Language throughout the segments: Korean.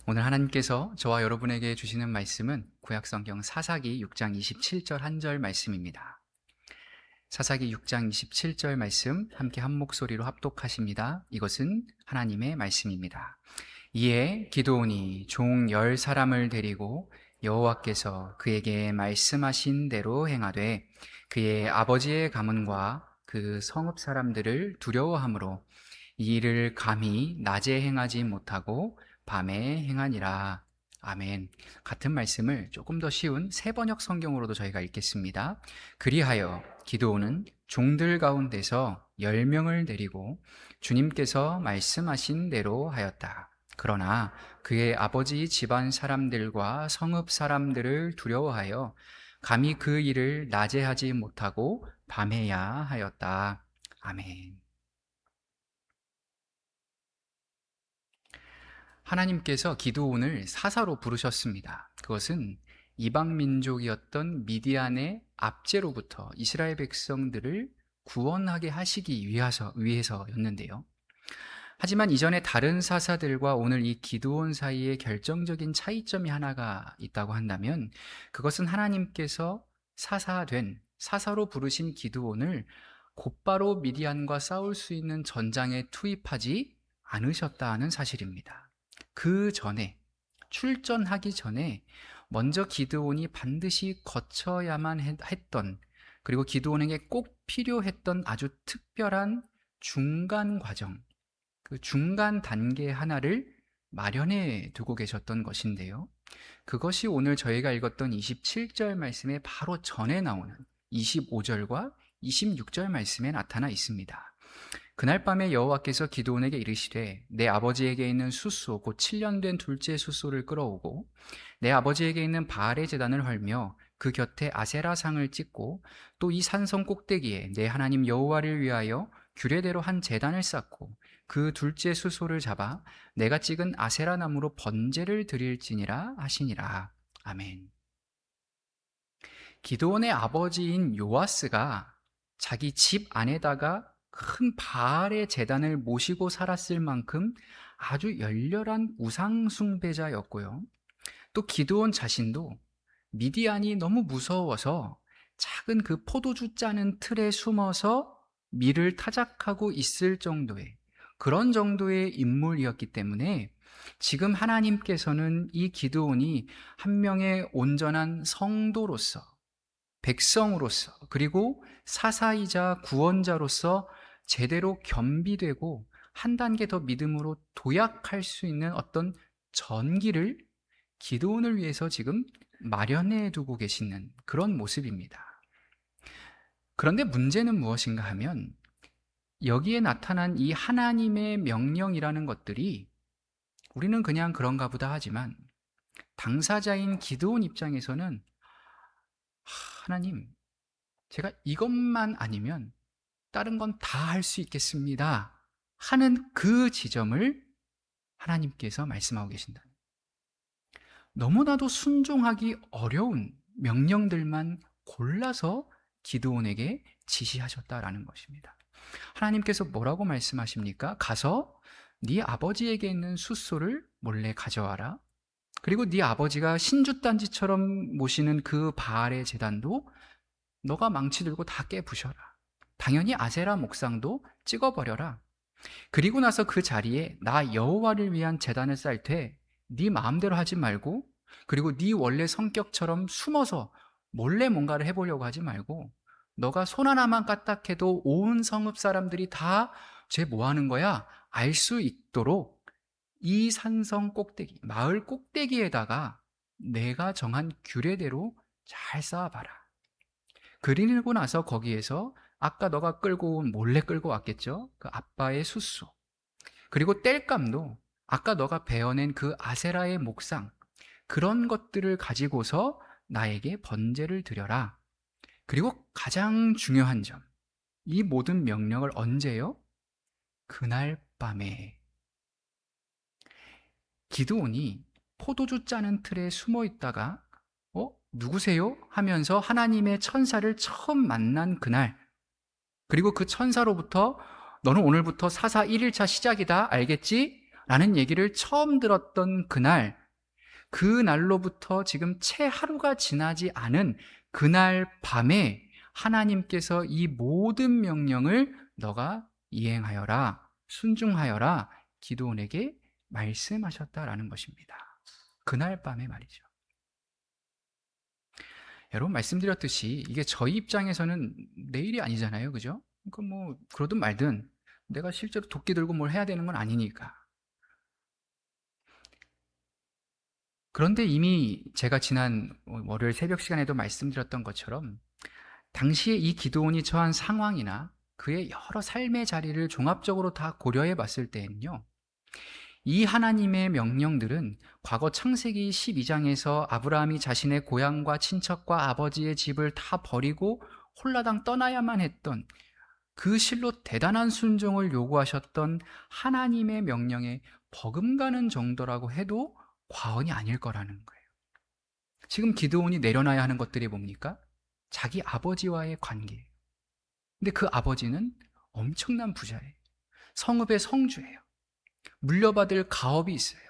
오늘 하나님께서 저와 여러분에게 주시는 말씀은 구약성경 사사기 6장 27절 한 절 말씀입니다. 사사기 6장 27절 말씀 함께 한 목소리로 합독하십니다. 이것은 하나님의 말씀입니다. 이에 기드온이 종 10사람을 데리고 여호와께서 그에게 말씀하신 대로 행하되 그의 아버지의 가문과 그 성읍 사람들을 두려워하므로 이 일을 감히 낮에 행하지 못하고 밤에 행하니라. 아멘. 같은 말씀을 조금 더 쉬운 세번역 성경으로도 저희가 읽겠습니다. 그리하여 기드온은 종들 가운데서 10명을 데리고 주님께서 말씀하신 대로 하였다. 그러나 그의 아버지 집안 사람들과 성읍 사람들을 두려워하여 감히 그 일을 낮에 하지 못하고 밤에야 하였다. 아멘. 하나님께서 기드온을 사사로 부르셨습니다. 그것은 이방 민족이었던 미디안의 압제로부터 이스라엘 백성들을 구원하게 하시기 위해서였는데요. 하지만 이전에 다른 사사들과 오늘 이 기드온 사이에 결정적인 차이점이 하나가 있다고 한다면 그것은 하나님께서 사사로 부르신 기드온을 곧바로 미디안과 싸울 수 있는 전장에 투입하지 않으셨다는 사실입니다. 그 전에, 출전하기 전에 먼저 기드온이 반드시 거쳐야만 했던, 그리고 기드온에게 꼭 필요했던 아주 특별한 중간 과정, 그 중간 단계 하나를 마련해 두고 계셨던 것인데요. 그것이 오늘 저희가 읽었던 27절 말씀의 바로 전에 나오는 25절과 26절 말씀에 나타나 있습니다. 그날 밤에 여호와께서 기드온에게 이르시되 내 아버지에게 있는 숫소 곧 7년 된 둘째 숫소를 끌어오고 내 아버지에게 있는 바알의 제단을 헐며 그 곁에 아세라상을 찍고 또 이 산성 꼭대기에 내 하나님 여호와를 위하여 규례대로 한 제단을 쌓고 그 둘째 숫소를 잡아 내가 찍은 아세라 나무로 번제를 드릴지니라 하시니라. 아멘. 기드온의 아버지인 요아스가 자기 집 안에다가 큰 바알의 제단을 모시고 살았을 만큼 아주 열렬한 우상 숭배자였고요. 또 기드온 자신도 미디안이 너무 무서워서 작은 그 포도주 짜는 틀에 숨어서 밀을 타작하고 있을 정도의 그런 정도의 인물이었기 때문에 지금 하나님께서는 이 기드온이 한 명의 온전한 성도로서, 백성으로서, 그리고 사사이자 구원자로서 제대로 겸비되고 한 단계 더 믿음으로 도약할 수 있는 어떤 전기를 기드온을 위해서 지금 마련해 두고 계시는 그런 모습입니다. 그런데 문제는 무엇인가 하면 여기에 나타난 이 하나님의 명령이라는 것들이 우리는 그냥 그런가 보다 하지만 당사자인 기드온 입장에서는 하나님, 제가 이것만 아니면 다른 건 다 할 수 있겠습니다 하는 그 지점을 하나님께서 말씀하고 계신다. 너무나도 순종하기 어려운 명령들만 골라서 기드온에게 지시하셨다라는 것입니다. 하나님께서 뭐라고 말씀하십니까? 가서 네 아버지에게 있는 숫소를 몰래 가져와라. 그리고 네 아버지가 신주단지처럼 모시는 그 바알의 제단도 너가 망치 들고 다 깨부셔라. 당연히 아세라 목상도 찍어버려라. 그리고 나서 그 자리에 나 여호와를 위한 제단을 쌓을 때 네 마음대로 하지 말고, 그리고 네 원래 성격처럼 숨어서 몰래 뭔가를 해보려고 하지 말고, 너가 손 하나만 까딱해도 온 성읍 사람들이 다 쟤 뭐 하는 거야? 알 수 있도록 이 산성 꼭대기, 마을 꼭대기에다가 내가 정한 규례대로 잘 쌓아봐라. 그리고 나서 거기에서 아까 너가 몰래 끌고 왔겠죠? 그 아빠의 숫소, 그리고 땔감도 아까 너가 베어낸 그 아세라의 목상, 그런 것들을 가지고서 나에게 번제를 드려라. 그리고 가장 중요한 점, 이 모든 명령을 언제요? 그날 밤에. 기드온이 포도주 짜는 틀에 숨어 있다가 누구세요? 하면서 하나님의 천사를 처음 만난 그날, 그리고 그 천사로부터 너는 오늘부터 사사 1일차 시작이다, 알겠지? 라는 얘기를 처음 들었던 그날, 그 날로부터 지금 채 하루가 지나지 않은 그날 밤에 하나님께서 이 모든 명령을 너가 이행하여라, 순종하여라 기드온에게 말씀하셨다라는 것입니다. 그날 밤에 말이죠. 여러분 말씀드렸듯이 이게 저희 입장에서는 내일이 아니잖아요. 그죠? 그러니까 뭐 그러든 말든 내가 실제로 도끼 들고 뭘 해야 되는 건 아니니까. 그런데 이미 제가 지난 월요일 새벽 시간에도 말씀드렸던 것처럼 당시에 이 기드온이 처한 상황이나 그의 여러 삶의 자리를 종합적으로 다 고려해 봤을 때엔요, 이 하나님의 명령들은 과거 창세기 12장에서 아브라함이 자신의 고향과 친척과 아버지의 집을 다 버리고 홀라당 떠나야만 했던 그 실로 대단한 순종을 요구하셨던 하나님의 명령에 버금가는 정도라고 해도 과언이 아닐 거라는 거예요. 지금 기드온이 내려놔야 하는 것들이 뭡니까? 자기 아버지와의 관계예요. 근데 그 아버지는 엄청난 부자예요. 성읍의 성주예요. 물려받을 가업이 있어요.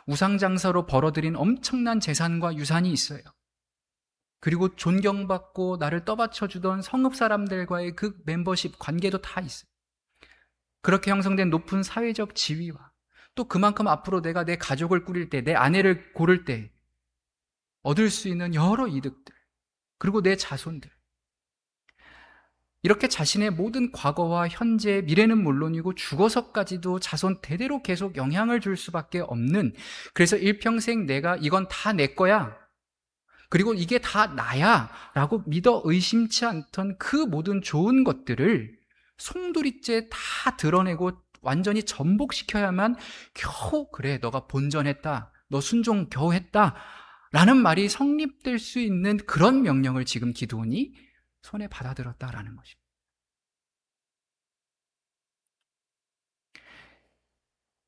우상장사로 벌어들인 엄청난 재산과 유산이 있어요. 그리고 존경받고 나를 떠받쳐주던 성읍 사람들과의 그 멤버십 관계도 다 있어요. 그렇게 형성된 높은 사회적 지위와 또 그만큼 앞으로 내가 내 가족을 꾸릴 때, 내 아내를 고를 때 얻을 수 있는 여러 이득들, 그리고 내 자손들, 이렇게 자신의 모든 과거와 현재, 미래는 물론이고 죽어서까지도 자손 대대로 계속 영향을 줄 수밖에 없는, 그래서 일평생 내가 이건 다 내 거야, 그리고 이게 다 나야 라고 믿어 의심치 않던 그 모든 좋은 것들을 송두리째 다 드러내고 완전히 전복시켜야만 겨우 그래 너가 본전했다, 너 순종 겨우 했다 라는 말이 성립될 수 있는 그런 명령을 지금 기드온이 손에 받아들었다라는 것입니다.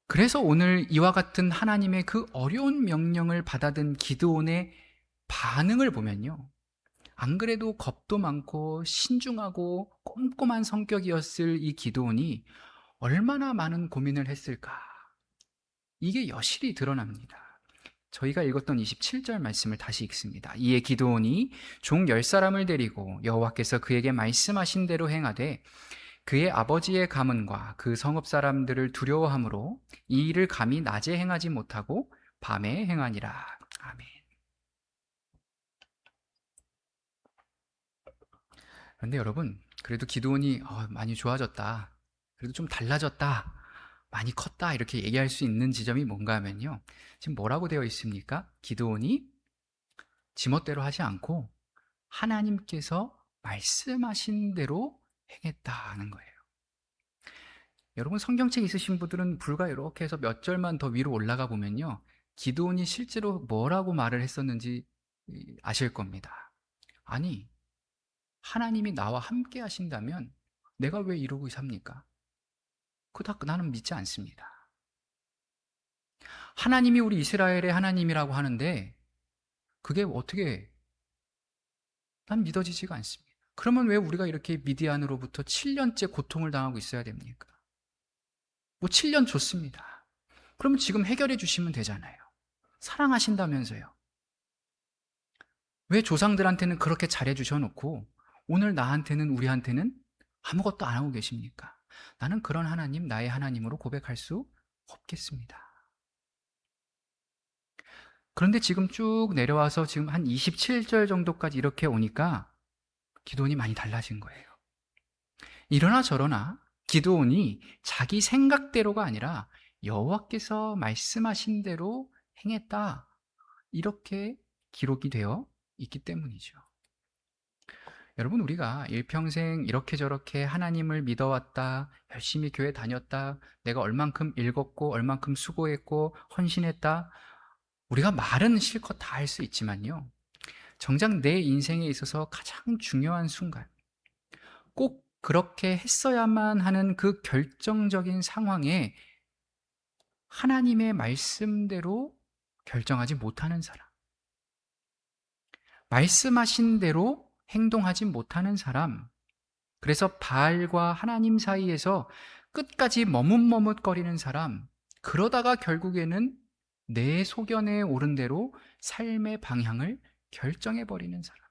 그래서 오늘 이와 같은 하나님의 그 어려운 명령을 받아든 기드온의 반응을 보면요, 안 그래도 겁도 많고 신중하고 꼼꼼한 성격이었을 이 기드온이 얼마나 많은 고민을 했을까, 이게 여실히 드러납니다. 저희가 읽었던 27절 말씀을 다시 읽습니다. 이에 기드온이 종 10사람을 데리고 여호와께서 그에게 말씀하신 대로 행하되 그의 아버지의 가문과 그 성읍 사람들을 두려워함으로 이 일을 감히 낮에 행하지 못하고 밤에 행하니라. 아멘. 그런데 여러분, 그래도 기드온이 많이 좋아졌다, 그래도 좀 달라졌다, 많이 컸다 이렇게 얘기할 수 있는 지점이 뭔가 하면요, 지금 뭐라고 되어 있습니까? 기드온이 지멋대로 하지 않고 하나님께서 말씀하신 대로 행했다는 거예요. 여러분 성경책 있으신 분들은 불과 이렇게 해서 몇 절만 더 위로 올라가 보면요, 기드온이 실제로 뭐라고 말을 했었는지 아실 겁니다. 아니, 하나님이 나와 함께 하신다면 내가 왜 이러고 삽니까? 그다 나는 믿지 않습니다. 하나님이 우리 이스라엘의 하나님이라고 하는데 그게 어떻게 난 믿어지지가 않습니다. 그러면 왜 우리가 이렇게 미디안으로부터 7년째 고통을 당하고 있어야 됩니까? 뭐 7년 좋습니다. 그러면 지금 해결해 주시면 되잖아요. 사랑하신다면서요. 왜 조상들한테는 그렇게 잘해 주셔놓고 오늘 나한테는, 우리한테는 아무것도 안 하고 계십니까? 나는 그런 하나님, 나의 하나님으로 고백할 수 없겠습니다. 그런데 지금 쭉 내려와서 지금 한 27절 정도까지 이렇게 오니까 기드온이 많이 달라진 거예요. 이러나 저러나 기드온이 자기 생각대로가 아니라 여호와께서 말씀하신 대로 행했다, 이렇게 기록이 되어 있기 때문이죠. 여러분, 우리가 일평생 이렇게 저렇게 하나님을 믿어왔다, 열심히 교회 다녔다, 내가 얼만큼 읽었고 얼만큼 수고했고 헌신했다, 우리가 말은 실컷 다 할 수 있지만요, 정작 내 인생에 있어서 가장 중요한 순간, 꼭 그렇게 했어야만 하는 그 결정적인 상황에 하나님의 말씀대로 결정하지 못하는 사람, 말씀하신 대로 행동하지 못하는 사람, 그래서 바알과 하나님 사이에서 끝까지 머뭇머뭇거리는 사람, 그러다가 결국에는 내 소견에 오른 대로 삶의 방향을 결정해버리는 사람.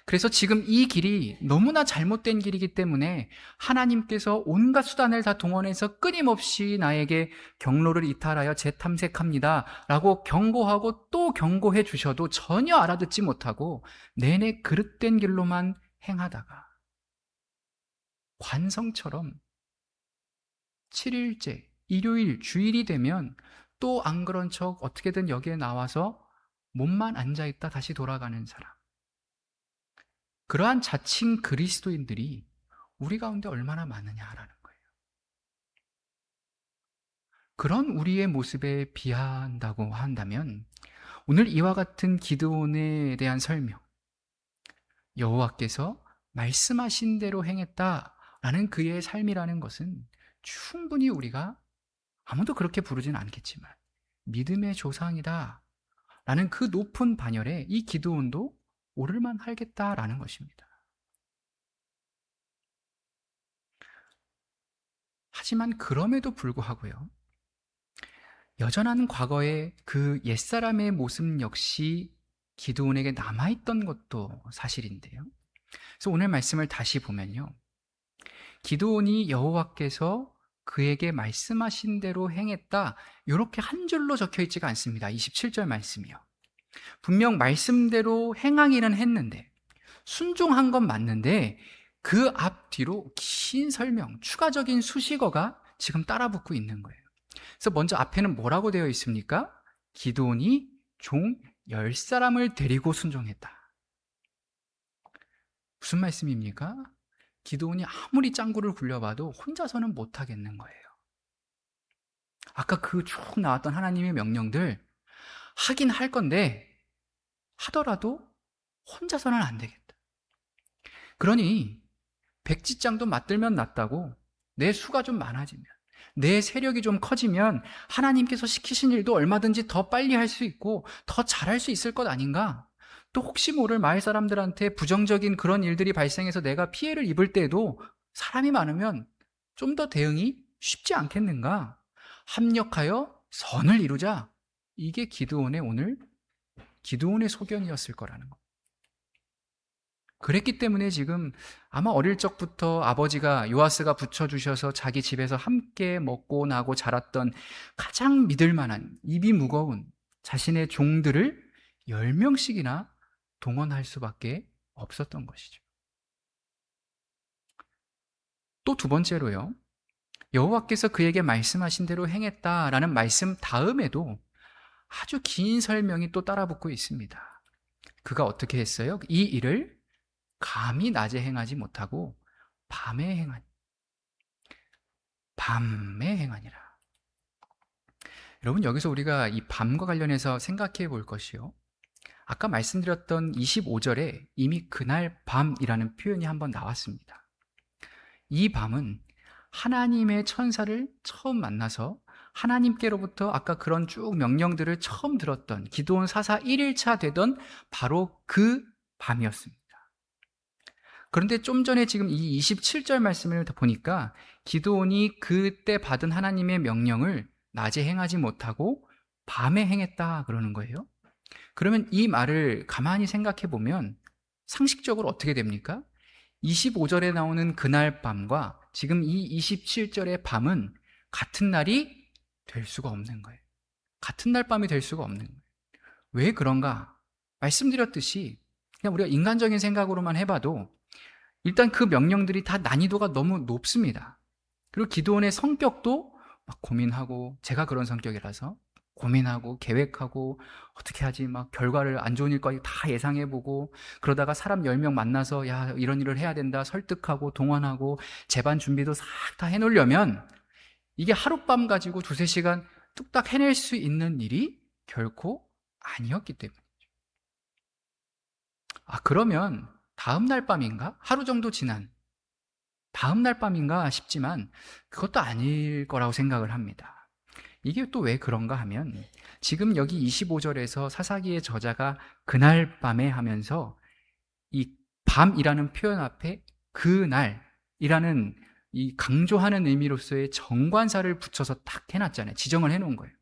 그래서 지금 이 길이 너무나 잘못된 길이기 때문에 하나님께서 온갖 수단을 다 동원해서 끊임없이 나에게 경로를 이탈하여 재탐색합니다 라고 경고하고 또 경고해 주셔도 전혀 알아듣지 못하고 내내 그릇된 길로만 행하다가 관성처럼 7일째, 일요일, 주일이 되면 또 안 그런 척 어떻게든 여기에 나와서 몸만 앉아있다 다시 돌아가는 사람. 그러한 자칭 그리스도인들이 우리 가운데 얼마나 많으냐라는 거예요. 그런 우리의 모습에 비한다고 한다면 오늘 이와 같은 기드온에 대한 설명, 여호와께서 말씀하신 대로 행했다라는 그의 삶이라는 것은 충분히 우리가 아무도 그렇게 부르지는 않겠지만 믿음의 조상이다 라는 그 높은 반열에 이 기드온도 오를만 하겠다라는 것입니다. 하지만 그럼에도 불구하고요, 여전한 과거의 그 옛사람의 모습 역시 기드온에게 남아있던 것도 사실인데요. 그래서 오늘 말씀을 다시 보면요, 기드온이 여호와께서 그에게 말씀하신 대로 행했다 이렇게 한 줄로 적혀 있지가 않습니다. 27절 말씀이요. 분명 말씀대로 행하기는 했는데 순종한 건 맞는데 그 앞뒤로 긴 설명, 추가적인 수식어가 지금 따라붙고 있는 거예요. 그래서 먼저 앞에는 뭐라고 되어 있습니까? 기드온이 종 10사람을 데리고 순종했다. 무슨 말씀입니까? 기드온이 아무리 짱구를 굴려봐도 혼자서는 못하겠는 거예요. 아까 그 쭉 나왔던 하나님의 명령들 하긴 할 건데 하더라도 혼자서는 안 되겠다. 그러니 백지장도 맞들면 낫다고 내 수가 좀 많아지면, 내 세력이 좀 커지면 하나님께서 시키신 일도 얼마든지 더 빨리 할 수 있고 더 잘할 수 있을 것 아닌가? 또 혹시 모를 마을 사람들한테 부정적인 그런 일들이 발생해서 내가 피해를 입을 때에도 사람이 많으면 좀 더 대응이 쉽지 않겠는가? 합력하여 선을 이루자. 이게 기드온의 소견이었을 거라는 거. 그랬기 때문에 지금 아마 어릴 적부터 아버지가 요아스가 붙여주셔서 자기 집에서 함께 먹고 나고 자랐던 가장 믿을 만한 입이 무거운 자신의 종들을 10명씩이나 동원할 수밖에 없었던 것이죠. 또 두 번째로요, 여호와께서 그에게 말씀하신 대로 행했다라는 말씀 다음에도 아주 긴 설명이 또 따라붙고 있습니다. 그가 어떻게 했어요? 이 일을 감히 낮에 행하지 못하고 밤에 행하니라. 여러분, 여기서 우리가 이 밤과 관련해서 생각해 볼 것이요, 아까 말씀드렸던 25절에 이미 그날 밤이라는 표현이 한번 나왔습니다. 이 밤은 하나님의 천사를 처음 만나서 하나님께로부터 아까 그런 쭉 명령들을 처음 들었던 기드온 사사 1일차 되던 바로 그 밤이었습니다. 그런데 좀 전에 지금 이 27절 말씀을 보니까 기드온이 그때 받은 하나님의 명령을 낮에 행하지 못하고 밤에 행했다 그러는 거예요. 그러면 이 말을 가만히 생각해 보면 상식적으로 어떻게 됩니까? 25절에 나오는 그날 밤과 지금 이 27절의 밤은 같은 날이 될 수가 없는 거예요. 같은 날 밤이 될 수가 없는 거예요. 왜 그런가? 말씀드렸듯이 그냥 우리가 인간적인 생각으로만 해봐도 일단 그 명령들이 다 난이도가 너무 높습니다. 그리고 기드온의 성격도 막 고민하고, 제가 그런 성격이라서 고민하고 계획하고 어떻게 하지, 막 결과를 안 좋은 일까지 다 예상해보고, 그러다가 사람 10명 만나서 야 이런 일을 해야 된다 설득하고 동원하고 재반 준비도 싹 다 해놓으려면 이게 하룻밤 가지고 두세 시간 뚝딱 해낼 수 있는 일이 결코 아니었기 때문이죠. 그러면 다음 날 밤인가? 하루 정도 지난 다음 날 밤인가 싶지만 그것도 아닐 거라고 생각을 합니다. 이게 또 왜 그런가 하면 지금 여기 25절에서 사사기의 저자가 그날 밤에 하면서 이 밤이라는 표현 앞에 그날이라는 이 강조하는 의미로서의 정관사를 붙여서 딱 해놨잖아요. 지정을 해놓은 거예요.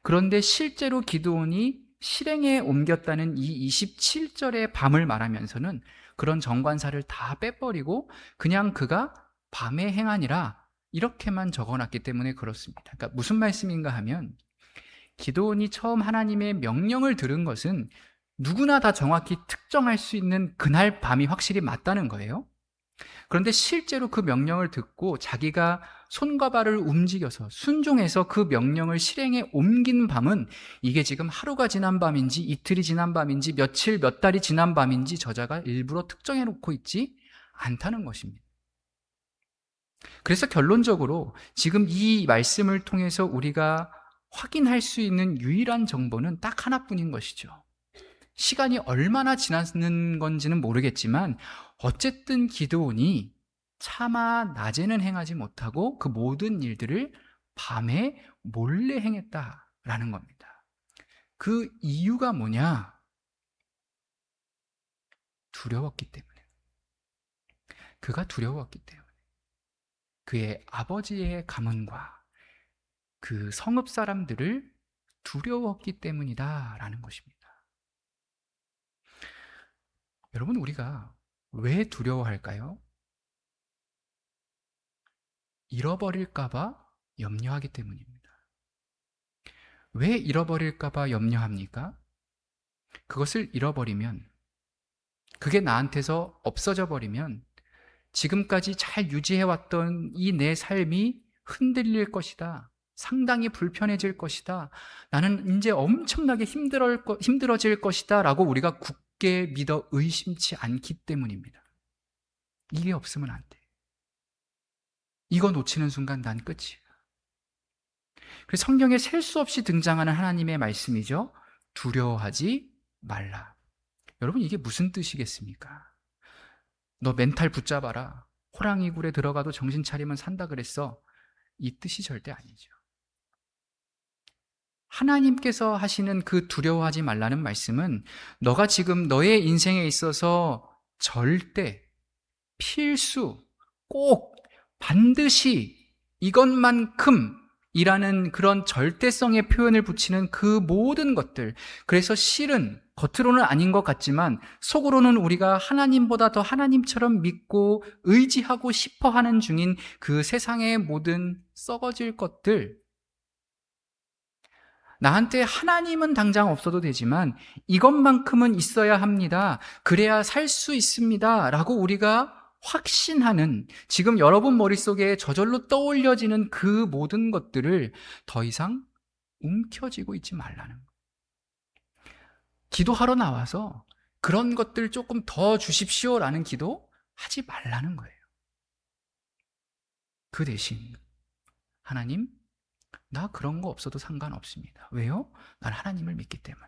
그런데 실제로 기드온이 실행에 옮겼다는 이 27절의 밤을 말하면서는 그런 정관사를 다 빼버리고 그냥 그가 밤에 행하니라 이렇게만 적어놨기 때문에 그렇습니다. 그러니까 무슨 말씀인가 하면 기드온이 처음 하나님의 명령을 들은 것은 누구나 다 정확히 특정할 수 있는 그날 밤이 확실히 맞다는 거예요. 그런데 실제로 그 명령을 듣고 자기가 손과 발을 움직여서 순종해서 그 명령을 실행에 옮긴 밤은 이게 지금 하루가 지난 밤인지 이틀이 지난 밤인지 며칠 몇 달이 지난 밤인지 저자가 일부러 특정해 놓고 있지 않다는 것입니다. 그래서 결론적으로 지금 이 말씀을 통해서 우리가 확인할 수 있는 유일한 정보는 딱 하나뿐인 것이죠. 시간이 얼마나 지났는 건지는 모르겠지만 어쨌든 기드온이 차마 낮에는 행하지 못하고 그 모든 일들을 밤에 몰래 행했다라는 겁니다. 그 이유가 뭐냐? 두려웠기 때문에. 그가 두려웠기 때문에. 그의 아버지의 가문과 그 성읍 사람들을 두려웠기 때문이다라는 것입니다. 여러분, 우리가 왜 두려워할까요? 잃어버릴까봐 염려하기 때문입니다. 왜 잃어버릴까봐 염려합니까? 그것을 잃어버리면, 그게 나한테서 없어져 버리면 지금까지 잘 유지해왔던 이 내 삶이 흔들릴 것이다. 상당히 불편해질 것이다. 나는 이제 엄청나게 힘들어질 것이다. 라고 우리가 굳게 믿어 의심치 않기 때문입니다. 이게 없으면 안 돼. 이거 놓치는 순간 난 끝이야. 그래서 성경에 셀 수 없이 등장하는 하나님의 말씀이죠. 두려워하지 말라. 여러분, 이게 무슨 뜻이겠습니까? 너 멘탈 붙잡아라. 호랑이 굴에 들어가도 정신 차리면 산다 그랬어. 이 뜻이 절대 아니죠. 하나님께서 하시는 그 두려워하지 말라는 말씀은 너가 지금 너의 인생에 있어서 절대, 필수, 꼭, 반드시 이것만큼 이라는 그런 절대성의 표현을 붙이는 그 모든 것들. 그래서 실은 겉으로는 아닌 것 같지만 속으로는 우리가 하나님보다 더 하나님처럼 믿고 의지하고 싶어 하는 중인 그 세상의 모든 썩어질 것들, 나한테 하나님은 당장 없어도 되지만 이것만큼은 있어야 합니다. 그래야 살 수 있습니다. 라고 우리가 확신하는, 지금 여러분 머릿속에 저절로 떠올려지는 그 모든 것들을 더 이상 움켜쥐고 있지 말라는 거예요. 기도하러 나와서 그런 것들 조금 더 주십시오라는 기도 하지 말라는 거예요. 그 대신 하나님, 나 그런 거 없어도 상관없습니다. 왜요? 난 하나님을 믿기 때문에.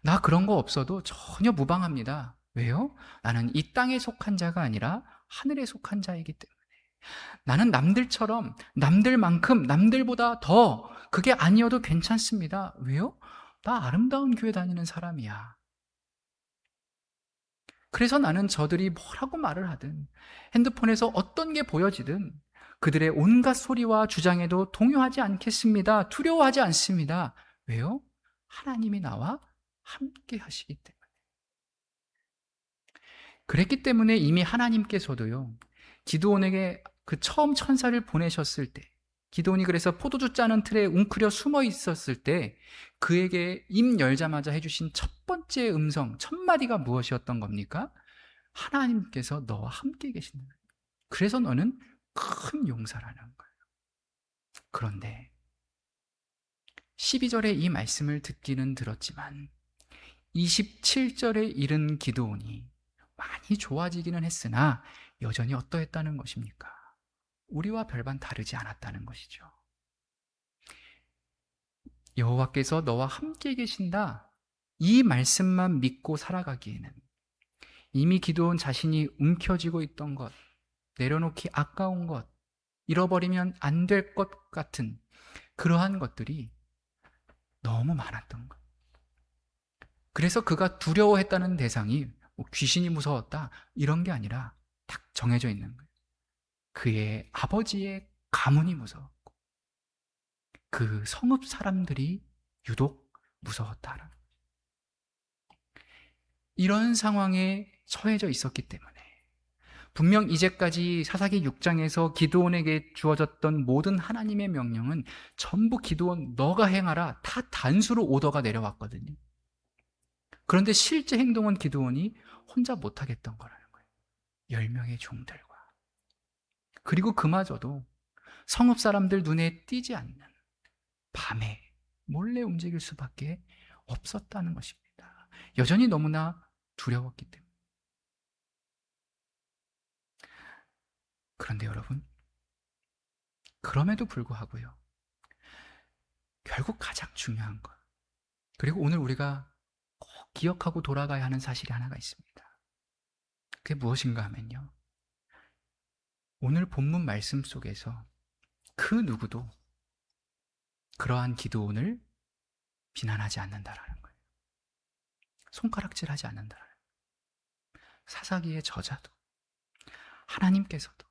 나 그런 거 없어도 전혀 무방합니다. 왜요? 나는 이 땅에 속한 자가 아니라 하늘에 속한 자이기 때문에. 나는 남들처럼, 남들만큼, 남들보다 더 그게 아니어도 괜찮습니다. 왜요? 나 아름다운 교회 다니는 사람이야. 그래서 나는 저들이 뭐라고 말을 하든, 핸드폰에서 어떤 게 보여지든 그들의 온갖 소리와 주장에도 동요하지 않겠습니다. 두려워하지 않습니다. 왜요? 하나님이 나와 함께 하시기 때문에. 그랬기 때문에 이미 하나님께서도요, 기드온에게 그 처음 천사를 보내셨을 때, 기드온이 그래서 포도주 짜는 틀에 웅크려 숨어 있었을 때 그에게 입 열자마자 해주신 첫 번째 음성, 첫 마디가 무엇이었던 겁니까? 하나님께서 너와 함께 계신다. 그래서 너는 큰 용사라는 거예요. 그런데 12절에 이 말씀을 듣기는 들었지만 27절에 이른 기드온이 많이 좋아지기는 했으나 여전히 어떠했다는 것입니까? 우리와 별반 다르지 않았다는 것이죠. 여호와께서 너와 함께 계신다, 이 말씀만 믿고 살아가기에는 이미 기드온 자신이 움켜쥐고 있던 것, 내려놓기 아까운 것, 잃어버리면 안 될 것 같은 그러한 것들이 너무 많았던 것. 그래서 그가 두려워했다는 대상이 귀신이 무서웠다 이런 게 아니라 딱 정해져 있는 거예요. 그의 아버지의 가문이 무서웠고 그 성읍 사람들이 유독 무서웠다는, 이런 상황에 처해져 있었기 때문에 분명 이제까지 사사기 6장에서 기드온에게 주어졌던 모든 하나님의 명령은 전부 기드온 너가 행하라, 다 단수로 오더가 내려왔거든요. 그런데 실제 행동은 기드온이 혼자 못하겠던 거라는 거예요. 10명의 종들과, 그리고 그마저도 성읍 사람들 눈에 띄지 않는 밤에 몰래 움직일 수밖에 없었다는 것입니다. 여전히 너무나 두려웠기 때문에. 그런데 여러분, 그럼에도 불구하고요, 결국 가장 중요한 것, 그리고 오늘 우리가 꼭 기억하고 돌아가야 하는 사실이 하나가 있습니다. 그게 무엇인가 하면요, 오늘 본문 말씀 속에서 그 누구도 그러한 기드온을 비난하지 않는다라는 거예요. 손가락질하지 않는다라는 거예요. 사사기의 저자도, 하나님께서도,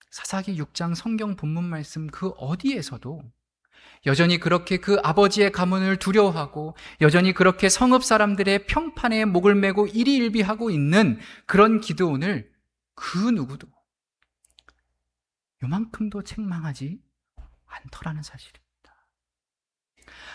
사사기 6장 성경 본문 말씀 그 어디에서도 여전히 그렇게 그 아버지의 가문을 두려워하고 여전히 그렇게 성읍 사람들의 평판에 목을 메고 일희일비하고 있는 그런 기드온을 그 누구도 요만큼도 책망하지 않더라는 사실입니다.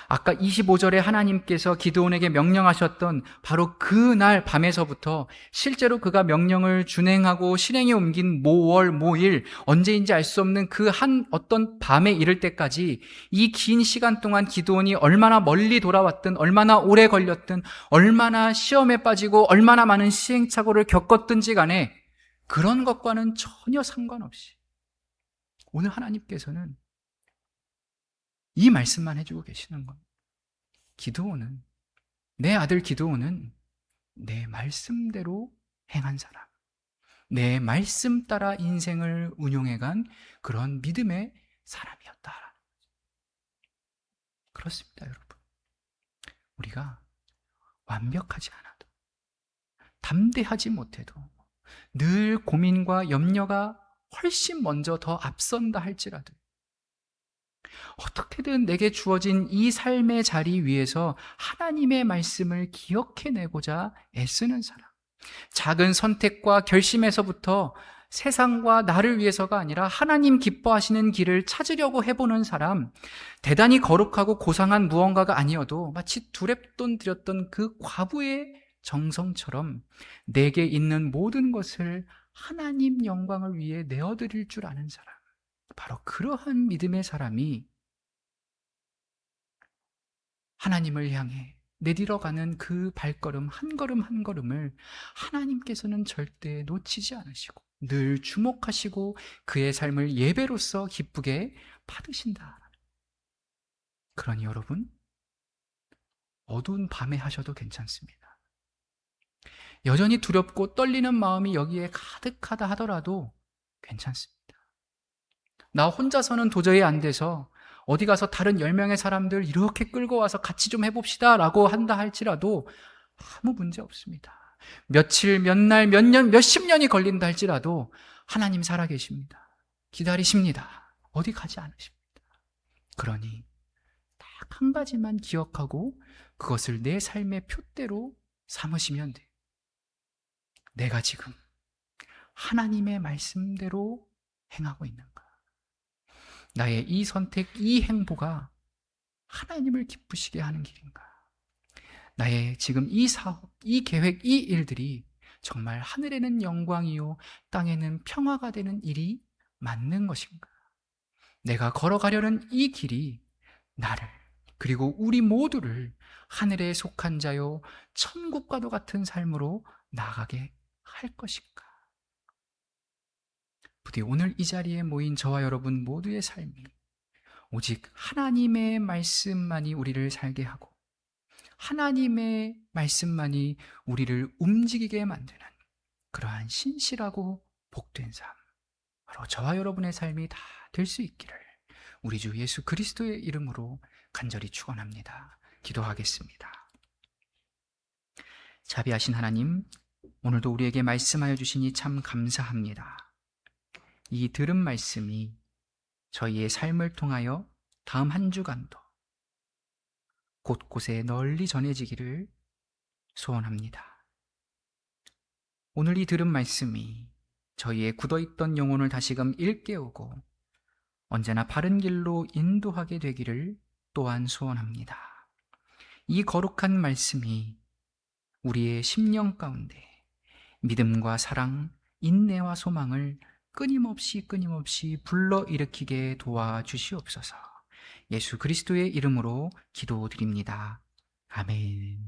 아까 25절에 하나님께서 기드온에게 명령하셨던 바로 그날 밤에서부터 실제로 그가 명령을 준행하고 실행에 옮긴 모월 모일, 언제인지 알 수 없는 그 한 어떤 밤에 이를 때까지 이 긴 시간 동안 기드온이 얼마나 멀리 돌아왔든, 얼마나 오래 걸렸든, 얼마나 시험에 빠지고 얼마나 많은 시행착오를 겪었든지 간에 그런 것과는 전혀 상관없이 오늘 하나님께서는 이 말씀만 해주고 계시는 겁니다. 기드온은, 내 아들 기드온은 내 말씀대로 행한 사람, 내 말씀 따라 인생을 운용해간 그런 믿음의 사람이었다. 그렇습니다, 여러분. 우리가 완벽하지 않아도, 담대하지 못해도, 늘 고민과 염려가 훨씬 먼저 더 앞선다 할지라도 어떻게든 내게 주어진 이 삶의 자리 위에서 하나님의 말씀을 기억해내고자 애쓰는 사람, 작은 선택과 결심에서부터 세상과 나를 위해서가 아니라 하나님 기뻐하시는 길을 찾으려고 해보는 사람, 대단히 거룩하고 고상한 무언가가 아니어도 마치 두렙돈 드렸던 그 과부의 정성처럼 내게 있는 모든 것을 하나님 영광을 위해 내어드릴 줄 아는 사람, 바로 그러한 믿음의 사람이 하나님을 향해 내디러가는 그 발걸음 한 걸음 한 걸음을 하나님께서는 절대 놓치지 않으시고 늘 주목하시고 그의 삶을 예배로서 기쁘게 받으신다. 그러니 여러분, 어두운 밤에 하셔도 괜찮습니다. 여전히 두렵고 떨리는 마음이 여기에 가득하다 하더라도 괜찮습니다. 나 혼자서는 도저히 안 돼서 어디 가서 다른 10명의 사람들 이렇게 끌고 와서 같이 좀 해봅시다 라고 한다 할지라도 아무 문제 없습니다. 며칠, 몇 날, 몇 년, 몇십 년이 걸린다 할지라도 하나님 살아계십니다. 기다리십니다. 어디 가지 않으십니다. 그러니 딱 한 가지만 기억하고 그것을 내 삶의 표대로 삼으시면 돼요. 내가 지금 하나님의 말씀대로 행하고 있는가? 나의 이 선택, 이 행보가 하나님을 기쁘시게 하는 길인가? 나의 지금 이 사업, 이 계획, 이 일들이 정말 하늘에는 영광이요 땅에는 평화가 되는 일이 맞는 것인가? 내가 걸어가려는 이 길이 나를, 그리고 우리 모두를 하늘에 속한 자요 천국과도 같은 삶으로 나아가게 할 것인가? 부디 오늘 이 자리에 모인 저와 여러분 모두의 삶이 오직 하나님의 말씀만이 우리를 살게 하고 하나님의 말씀만이 우리를 움직이게 만드는 그러한 신실하고 복된 삶, 바로 저와 여러분의 삶이 다 될 수 있기를 우리 주 예수 그리스도의 이름으로 간절히 축원합니다. 기도하겠습니다. 자비하신 하나님, 오늘도 우리에게 말씀하여 주시니 참 감사합니다. 이 들은 말씀이 저희의 삶을 통하여 다음 한 주간도 곳곳에 널리 전해지기를 소원합니다. 오늘 이 들은 말씀이 저희의 굳어있던 영혼을 다시금 일깨우고 언제나 바른 길로 인도하게 되기를 또한 소원합니다. 이 거룩한 말씀이 우리의 심령 가운데 믿음과 사랑, 인내와 소망을 끊임없이 불러일으키게 도와주시옵소서. 예수 그리스도의 이름으로 기도드립니다. 아멘.